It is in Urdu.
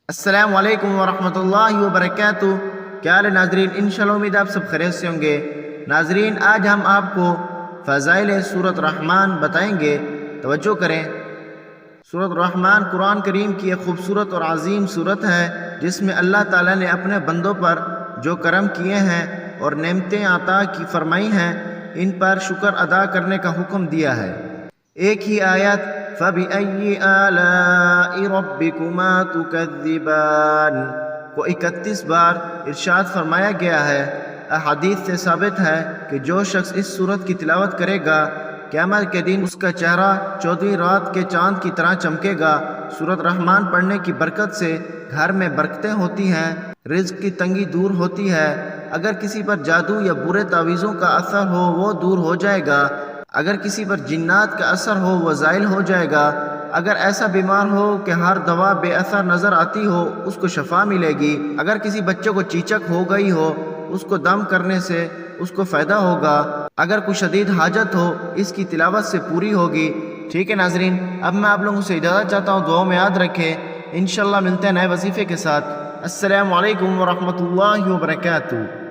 السلام علیکم ورحمۃ اللہ وبرکاتہ۔ کیا حال ہے ناظرین؟ انشاءاللہ امید آپ سب خیریت سے ہوں گے۔ ناظرین، آج ہم آپ کو فضائل سورۃ الرحمن بتائیں گے، توجہ کریں۔ سورۃ الرحمن قرآن کریم کی ایک خوبصورت اور عظیم سورت ہے جس میں اللہ تعالیٰ نے اپنے بندوں پر جو کرم کیے ہیں اور نعمتیں عطا کی فرمائی ہیں، ان پر شکر ادا کرنے کا حکم دیا ہے۔ ایک ہی آیت فَبِأَيِّ آلَاءِ رَبِّكُمَا تُكَذِّبَانِ کو 31 بار ارشاد فرمایا گیا ہے۔ احادیث سے ثابت ہے کہ جو شخص اس سورت کی تلاوت کرے گا، قیامت کے دن اس کا چہرہ 14ویں رات کے چاند کی طرح چمکے گا۔ سورۃ الرحمن پڑھنے کی برکت سے گھر میں برکتیں ہوتی ہیں، رزق کی تنگی دور ہوتی ہے۔ اگر کسی پر جادو یا برے تعویذوں کا اثر ہو وہ دور ہو جائے گا، اگر کسی پر جنات کا اثر ہو وہ زائل ہو جائے گا، اگر ایسا بیمار ہو کہ ہر دوا بے اثر نظر آتی ہو اس کو شفا ملے گی، اگر کسی بچے کو چیچک ہو گئی ہو اس کو دم کرنے سے اس کو فائدہ ہوگا، اگر کوئی شدید حاجت ہو اس کی تلاوت سے پوری ہوگی۔ ٹھیک ہے ناظرین، اب میں آپ لوگوں سے اجازت چاہتا ہوں، دعاؤں میں یاد رکھیں۔ انشاءاللہ ملتے ہیں نئے وظیفے کے ساتھ۔ السلام علیکم ورحمۃ اللہ وبرکاتہ۔